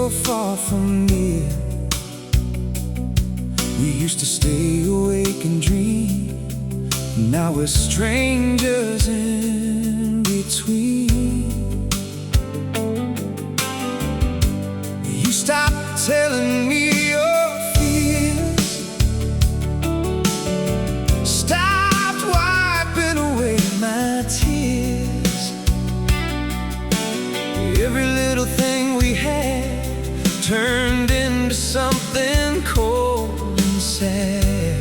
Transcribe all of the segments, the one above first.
so far from near. We used to stay awake and dream. Now we're strangers in between. You stopped telling me your fears, stopped wiping away my tears. Every little thing we had turned into something cold and sad.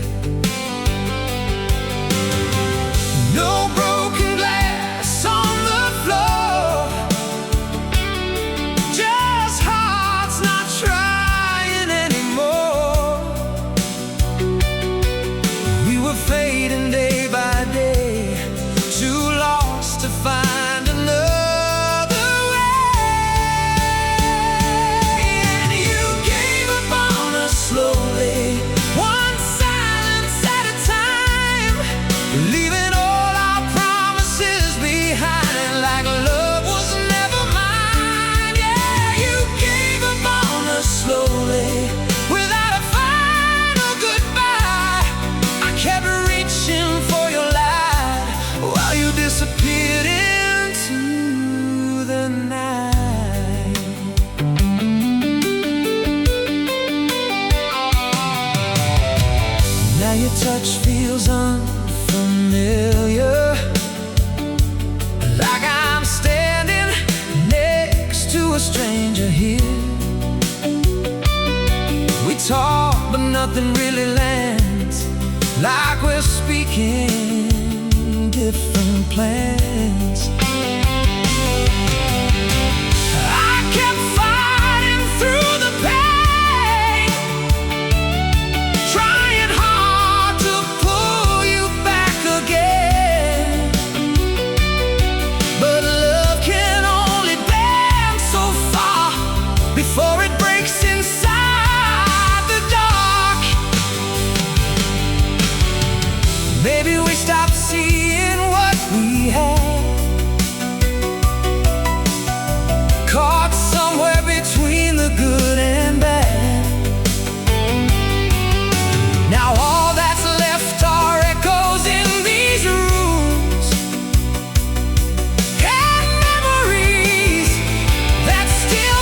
No broken glass on the floor, just hearts not trying anymore. We were fading day by day, too lost to find another way. And you gave up on us slowly, one silence at a time, leaving all our promises behind, and like love was never mine. Yeah, you gave up on us slowly, without a final goodbye. I kept reaching for your light while you disappeared into the night. Now your touch feels unfamiliar, like I'm standing next to a stranger here. We talk, but nothing really lands, like we're speaking different plans. I kept fighting through the pain, trying hard to pull you back again. But love can only bend so far before it breaks inside the dark. Maybe we stopped seeing what we had, caught somewhere between the good and bad. Now all that's left are echoes in these rooms, and memories that still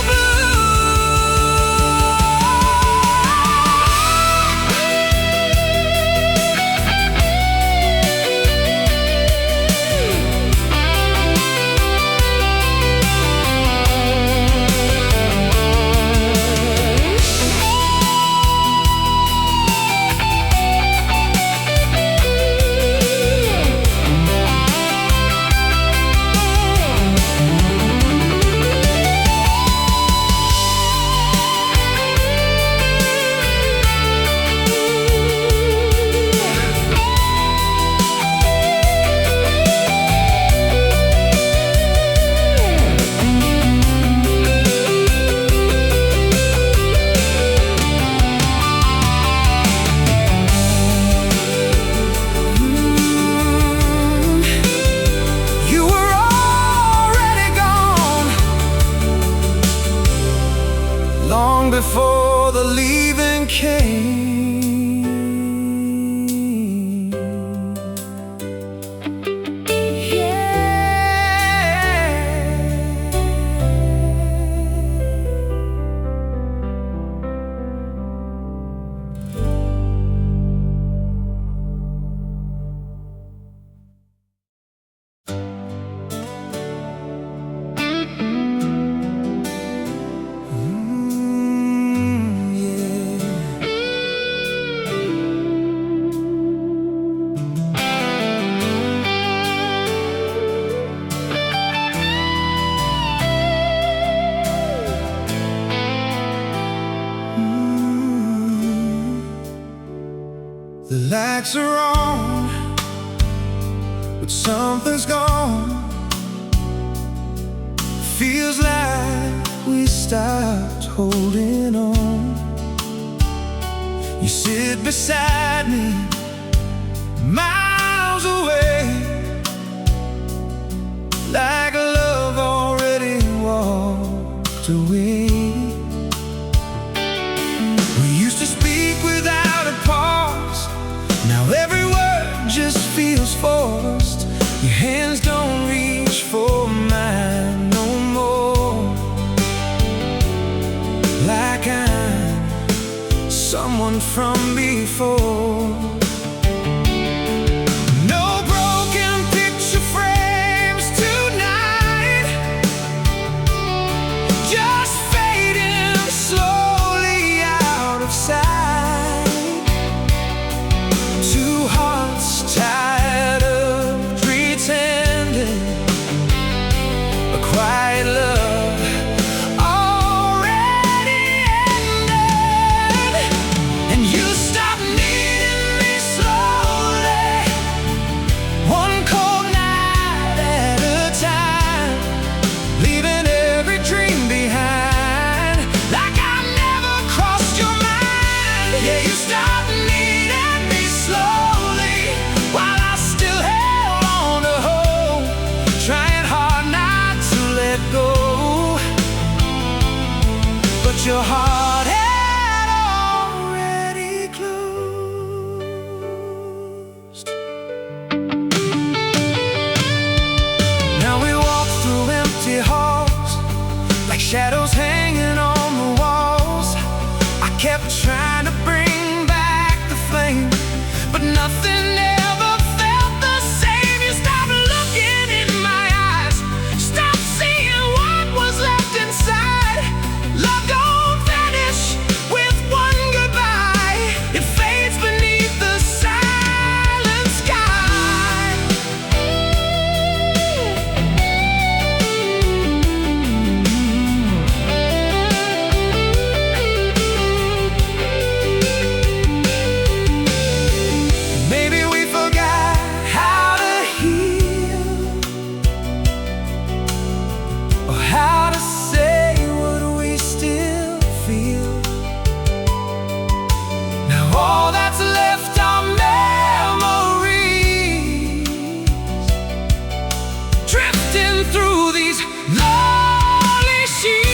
you were already gone, long before the leaving came. The lights are on, but something's gone. Feels like we stopped holding on. You sit beside me, miles away, like love already walked away. wish for mine no more. Like I'm someone from before. No broken picture frames tonight, just fading slowly out of sight. Two hearts tired of pretending, a quiet love already ended. And you stopped needing me slowly, one cold night at a time, leaving every dream behind, like I never crossed your mind. Yeah, you stopped needing me slowly, while I still held on to hope, trying hard not to let go. But your heart had already closed. Now we walk through empty halls, like shadows hanging on the walls. I kept trying to bring back the flame, but nothing ever felt the same. You stopped looking in my eyes, stopped seeing what was left inside. Love don't vanish with one goodbye, it fades beneath the silent sky. Maybe we forgot how to heal, or how to say what we still feel. Now all that's left are memories, drifting through these lonely sheets.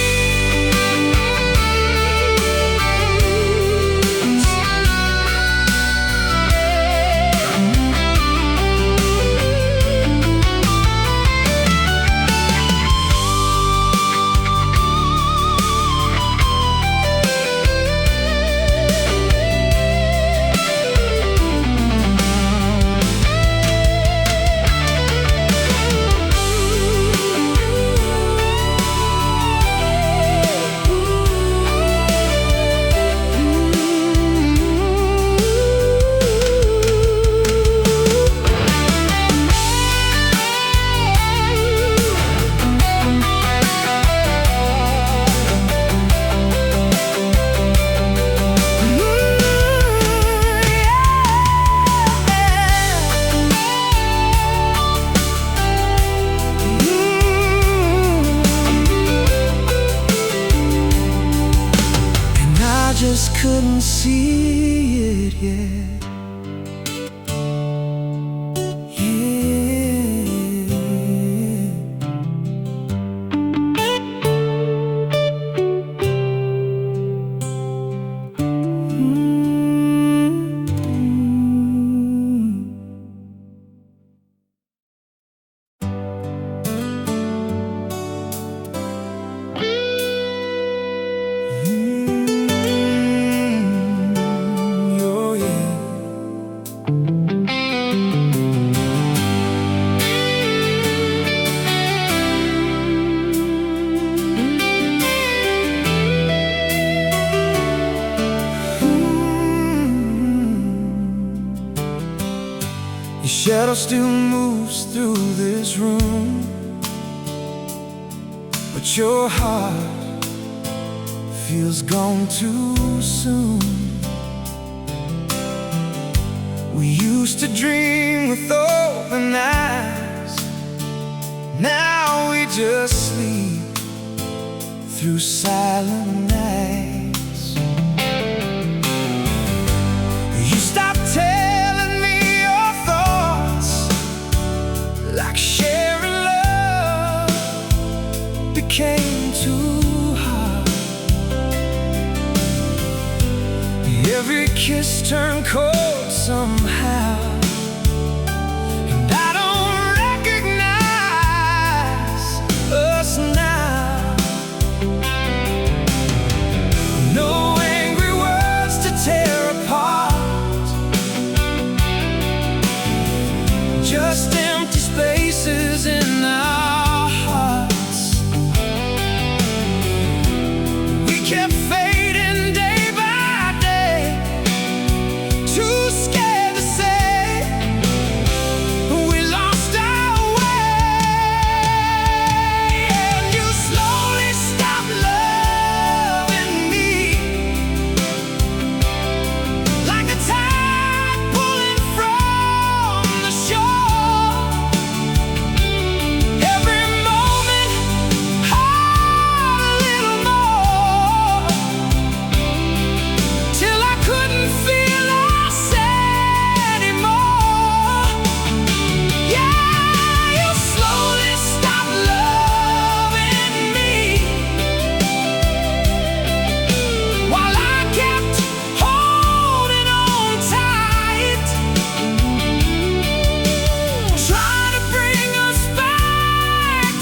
And I just couldn't see it yet. Oh, yeah. Your shadow still moves through this room, but your heart feels gone too soon. We used to dream with open eyes, now we just sleep through silent nights. You stopped telling me your thoughts, like sharing love became too hard. Every kiss turned cold somehow, and I don't recognize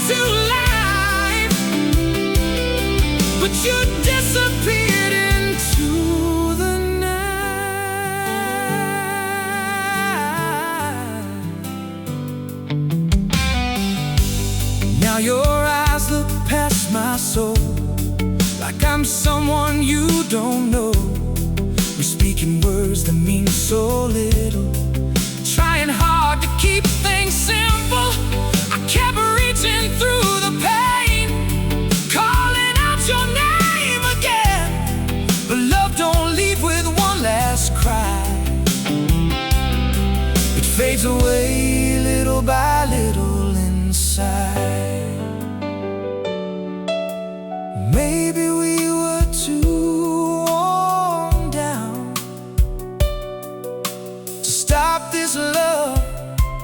to life, but you disappeared into the night. Now your eyes look past my soul, like I'm someone you don't know. We're speaking words that mean so little, trying hard to keep things simple. I kept reaching through the pain, calling out your name again. But love don't leave with one last cry. It fades away little by little inside. Maybe we were too worn down to stop this love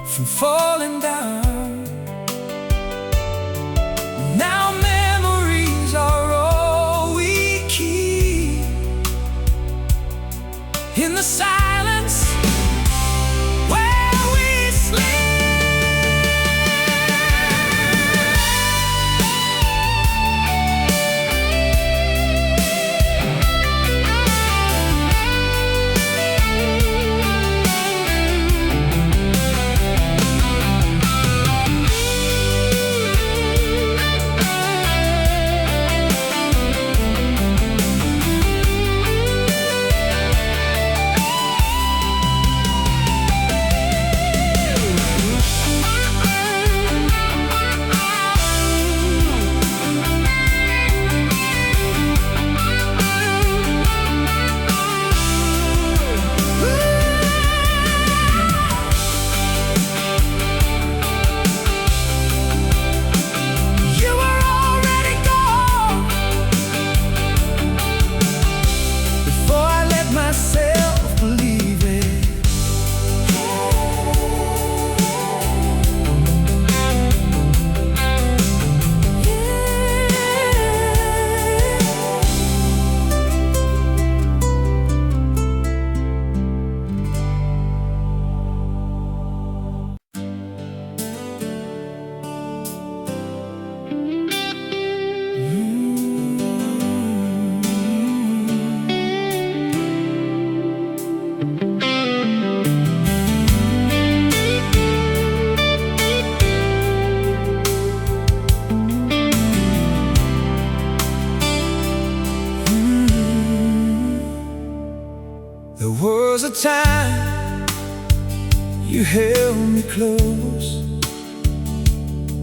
from falling down. Now memories are all we keep in the silence where we sleep. There was a time you held me close,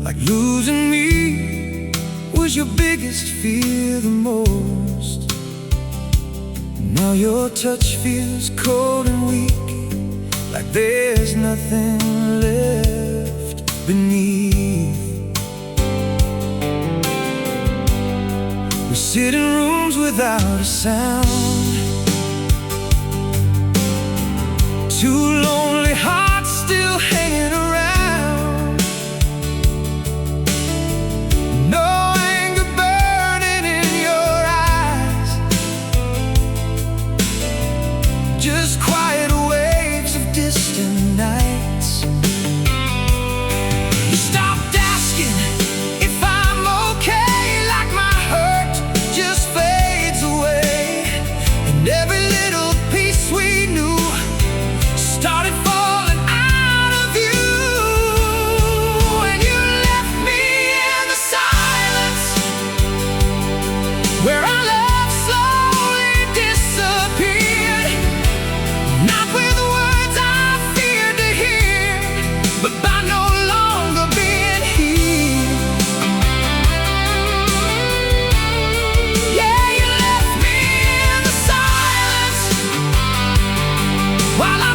like losing me was your biggest fear the most. Now your touch feels cold and weak, like there's nothing left beneath. We sit in rooms without a sound, two lonely hearts still hanging around. No anger burning in your eyes, just quiet waves of distant nights. You stopped asking if I'm okay, like my hurt just fades away, and every little piece we knew started falling out of you. And you left me in the silence where our love slowly disappeared, not with words I feared to hear, but by no longer being here. Yeah, you left me in the silence while I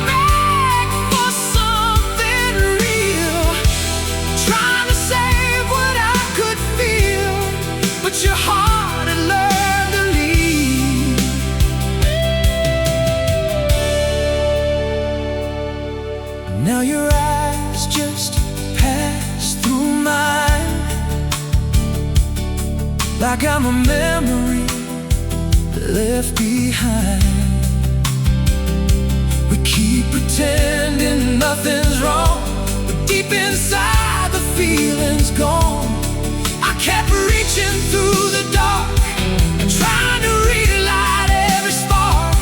your heart had learned to leave. Now your eyes just pass through mine, like I'm a memory left behind. We keep pretending nothing's wrong, but deep inside the feeling's gone. kept reaching through the dark, trying to relight every spark.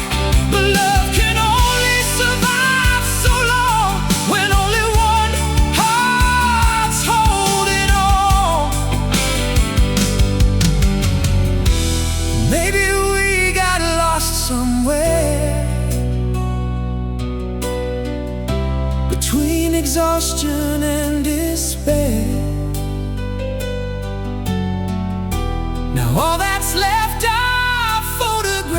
But love can only survive so long, when only one heart's holding on. Maybe we got lost somewhere between exhaustion and despair. Now all that's left are photographs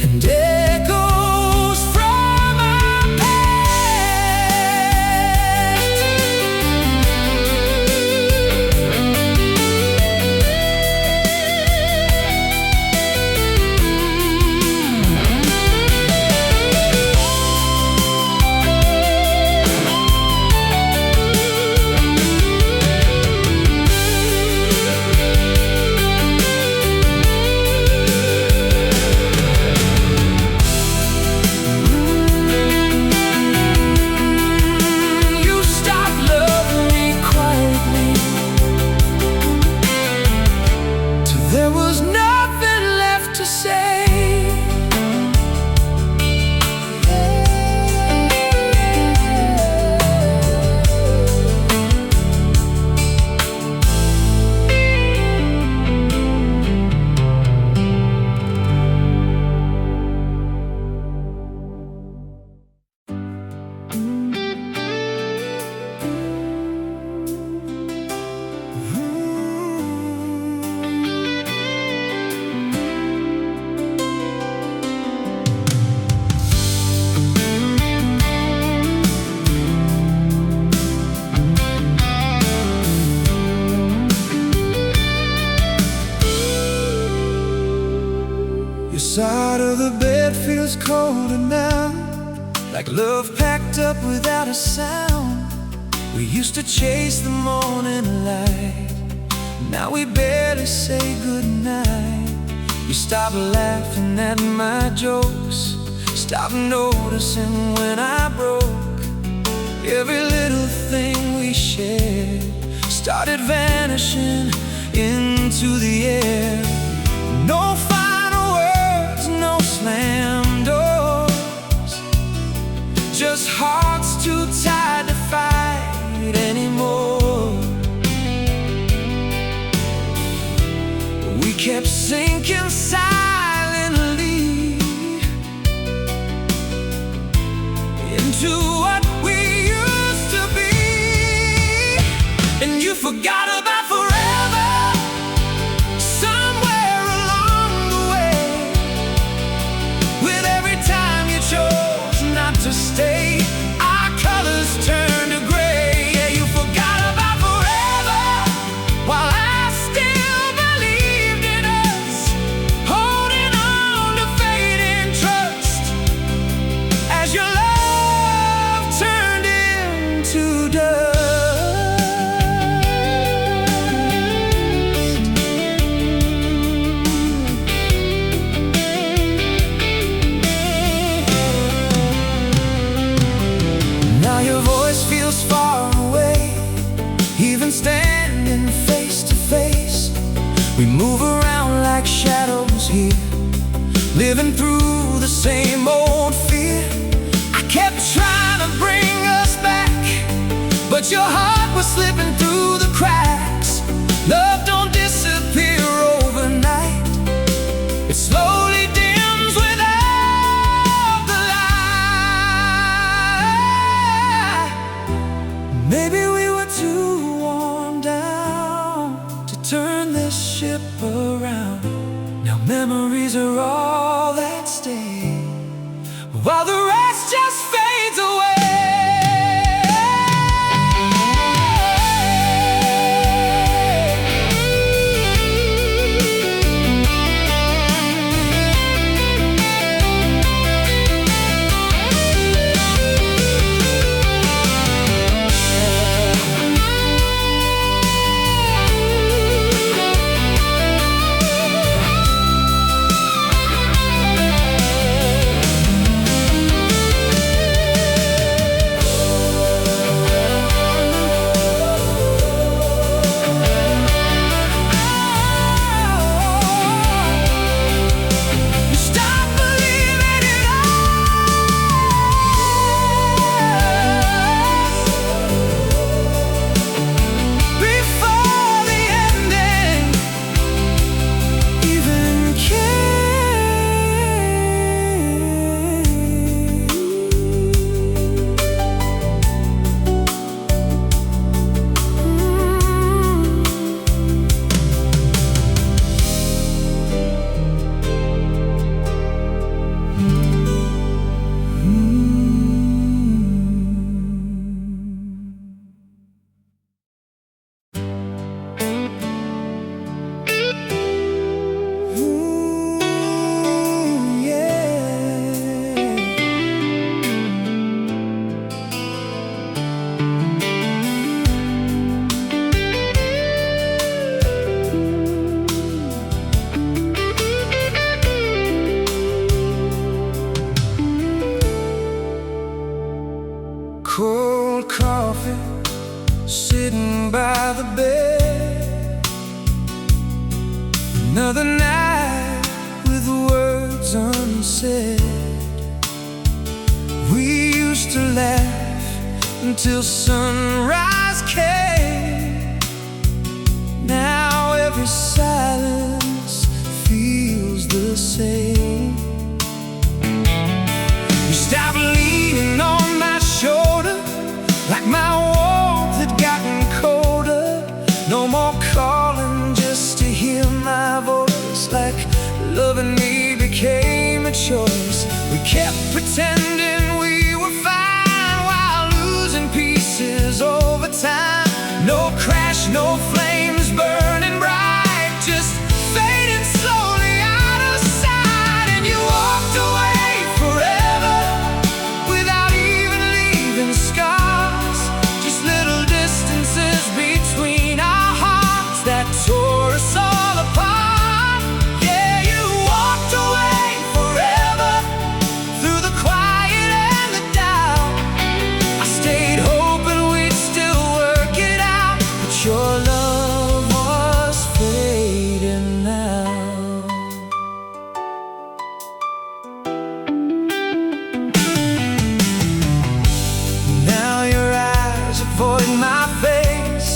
and echoes from our side of the bed feels colder now, like love packed up without a sound. We used to chase the morning light, now we barely say goodnight. You stopped laughing at my jokes, stopped noticing when I broke. Every little thing we shared started vanishing into the air. No final words, no slam doors, just hearts too tired to fight anymore. We kept sinking silently into what we used to be, and you forgot about forever somewhere along the way. With every time you chose not to stay, our colors turned to gray. Yeah, you forgot about forever while I still believed in us, holding on to fading trust as your love turned into dust. Now your voice feels far away, even standing face to face. We move around like shadows here, living through the same old fear. I kept trying to bring us back, but your heart was slipping through the cracks. Love don't disappear overnight, it slowly dims without the light. Maybe we were too worn down to turn this ship around. Now memories are all that stay, while the rest just fades away. coffee, sitting by the bed. Another night with words unsaid. We used to laugh until sunrise came. Now every silence feels the same. You stopped leaning on my shoulder, like my warmth had gotten colder. No more calling just to hear my voice, like loving me became a choice. We kept pretending we were fine while losing pieces over time. No crash, no flames burning bright, just fading slowly out of sight. And you walked away forever without even leaving scars. Just little distances between our hearts that tore us all apart. Yeah, you walked away forever through the quiet and the doubt. I stayed hoping we'd still work it out, but your love was fading now. Now your eyes avoid my face,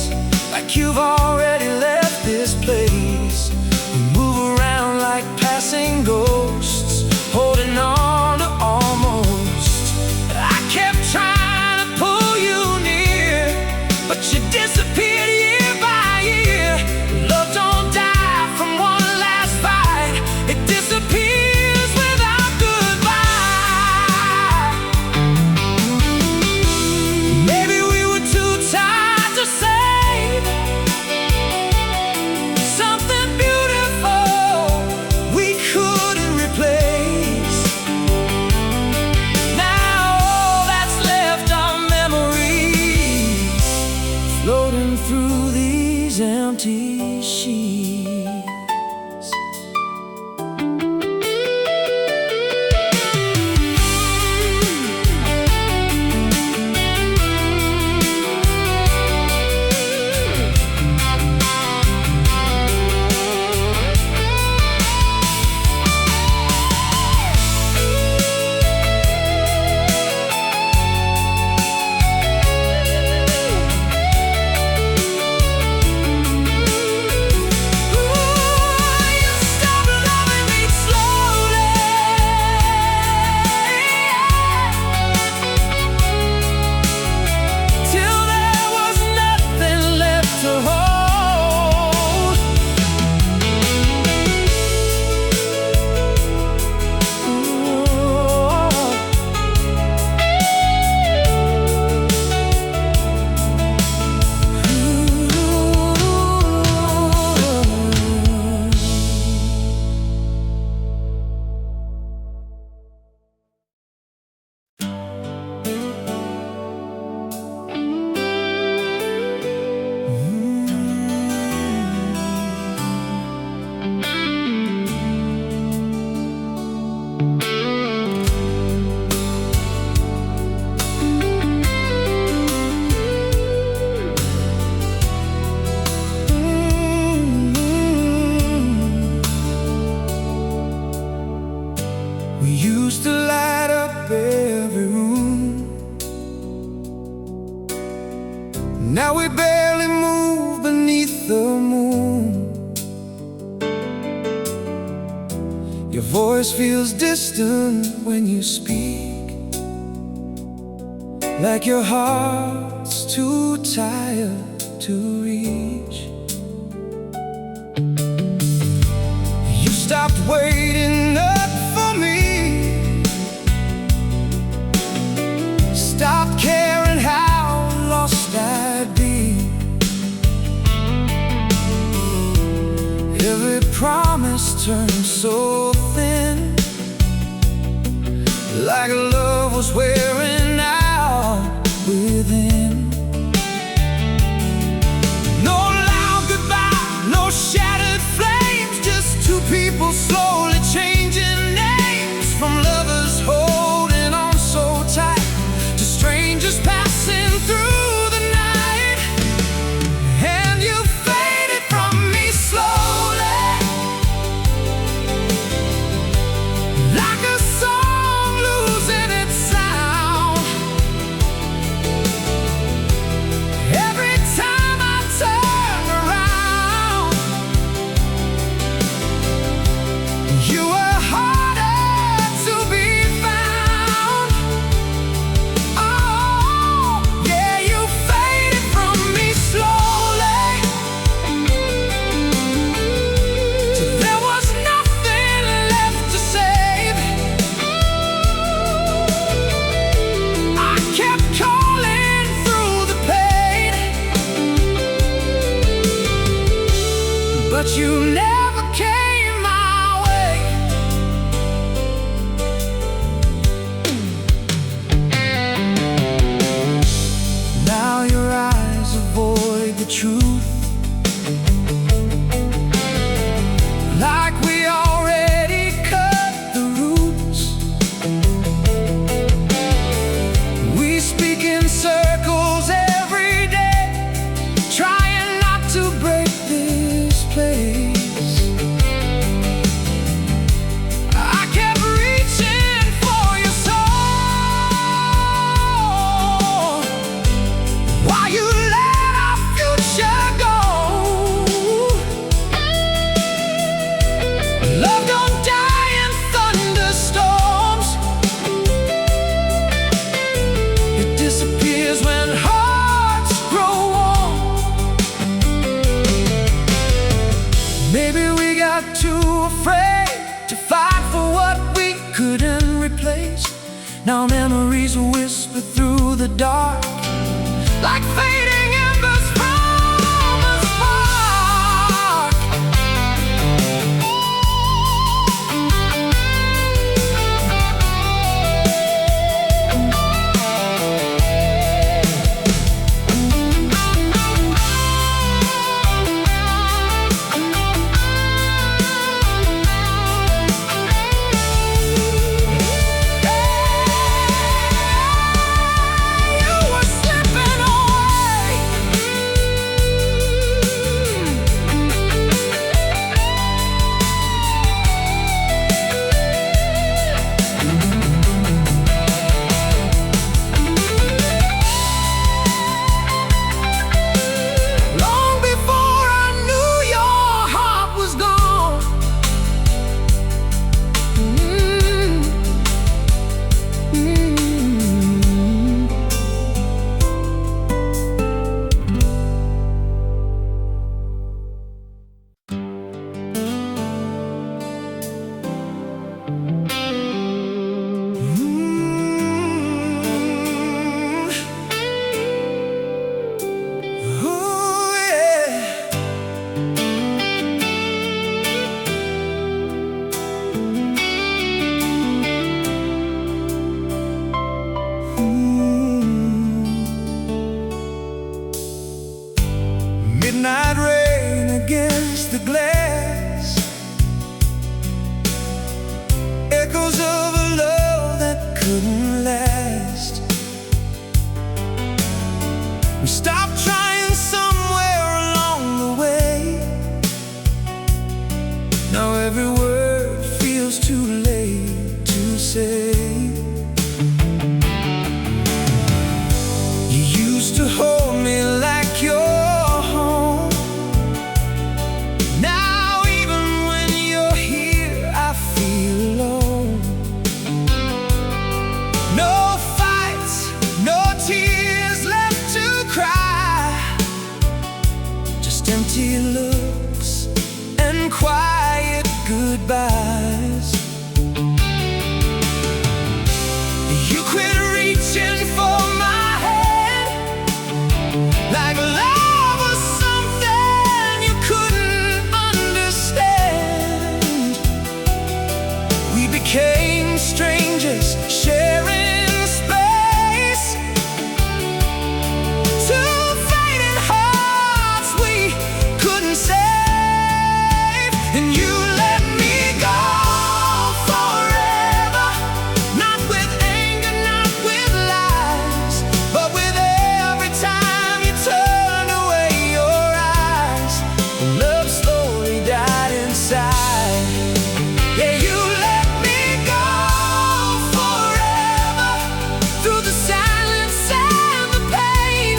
like you've already left this place. We move around like passing ghosts, holding on to almost. I kept trying to pull you near, but you disappeared year by year. Love don't die from one last fight, it disappears without goodbye. Maybe we were too tired to say something beautiful we couldn't replace. Now all that's left are memories floating through these empty sheets. We used to light up every room. Now we barely move beneath the moon. Your voice feels distant when you speak, like your heart's too tired to reach. You stopped waiting up for me, stopped caring how lost I'd be. Every promise turned so thin, like love was wearing out within. No loud goodbye, no shattered flames, just two people slowly changing names. From lovers holding on so tight to strangers passing through but you never came my way. Now your eyes avoid the truth, like we already cut the roots. We speak in circles every day, trying not to break this place. I kept reaching for your soul, while you let our future go. Love don't die in thunderstorms, it disappears when hearts grow warm. Maybe we got too afraid to fight for what we couldn't replace. Now memories whisper through the dark, like fading embers from a spark. You were slipping away. Long before I knew your heart was gone. Ooh, yeah. Midnight rain against the glass, echoes of a love that couldn't last. We stopped trying somewhere along the way. Now every word feels too late to say. You used to hold me like your home. Now even when you're here, I feel alone. No fights, no tears left to cry, just empty looks and quiet goodbyes. You quit reaching for my hand, like love was something you couldn't understand. We became strangers, sharing space. Two fading hearts we couldn't save, and you let me go forever. Not with anger, not with lies, but with every time you turned away your eyes. Love slowly died inside. Yeah, you let me go forever. Through the silence and the pain,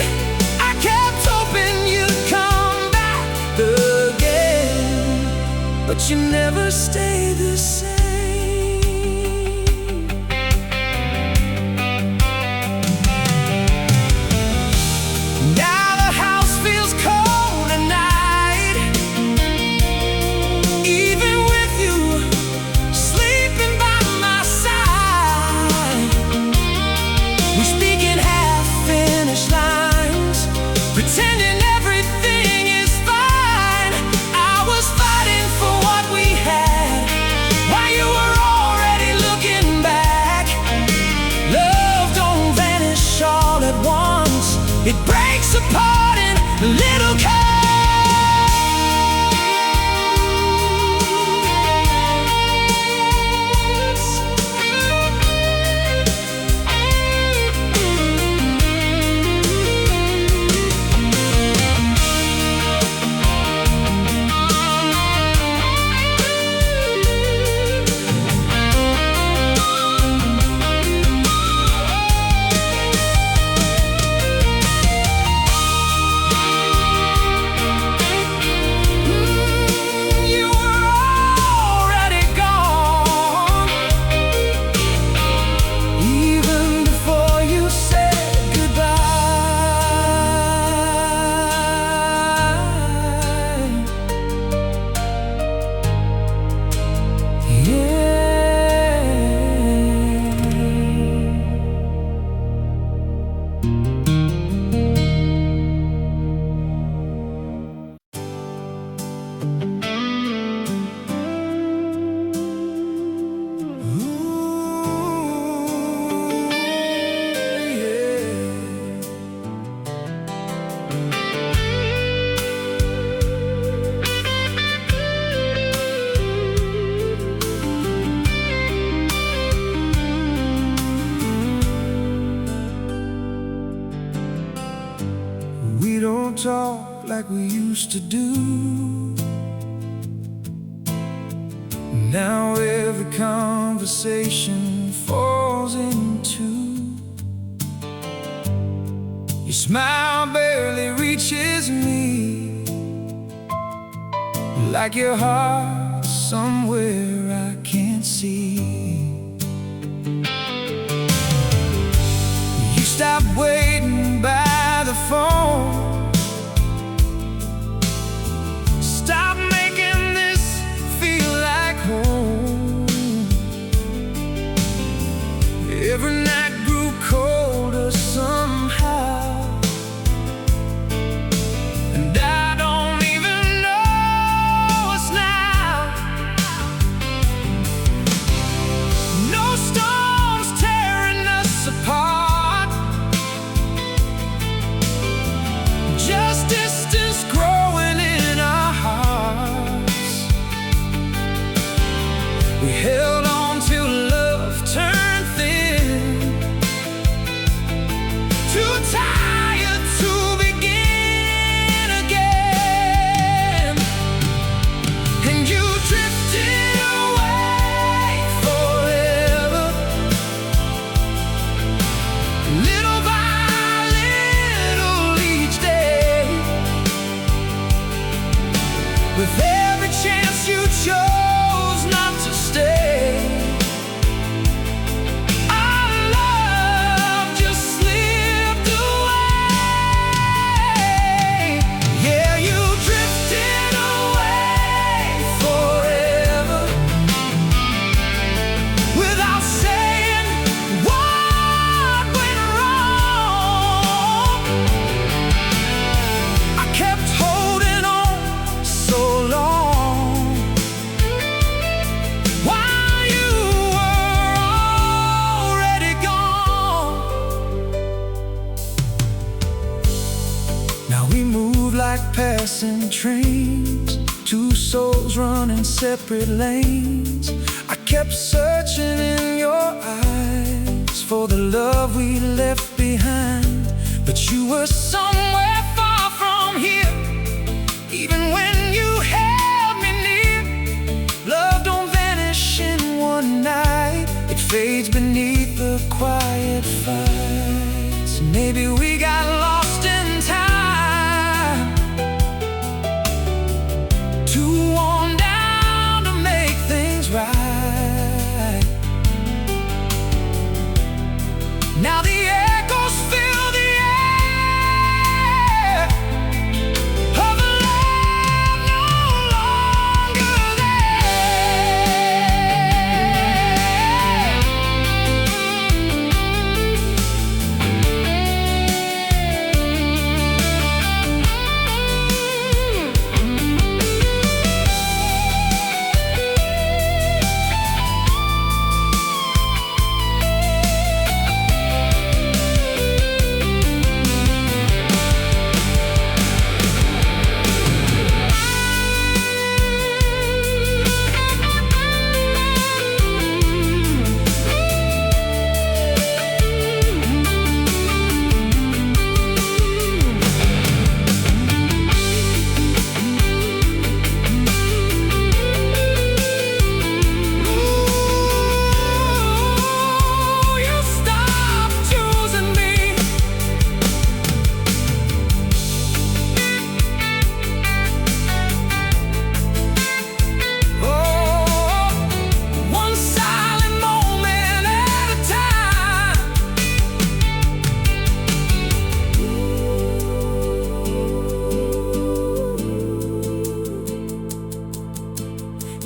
I kept hoping you'd come back again, but you never stay the same. Now the house feels cold at night, even with you sleeping by my side. We speak in half-finished lines, pretending everything is fine. I was fine supporting a little cause. We don't talk like we used to do. Now every conversation falls into your smile barely reaches me, like your heart somewhere I can't see. You stop waiting by the phone, stop making this feel like home. Every night grew colder somehow, and I don't even know us now. No storms tearing us apart, just distance growing in our hearts. We held on till love turned thin, too tired to begin again. And you drifted away forever, little by little each day. With every chance you chose not to stay, our love just slipped away. Yeah, you drifted away forever, without saying what went wrong. I kept holding on so long, while you were already gone. Now we move like passing trains, two souls running separate lanes. I kept searching in your eyes for the love we left behind, but you were somewhere far from here. Even when you held me near, love don't vanish in one night. It fades beneath the quiet fights. Maybe we got lost in time, too worn down to make things right. Now the echoes fill the air,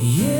Yeah.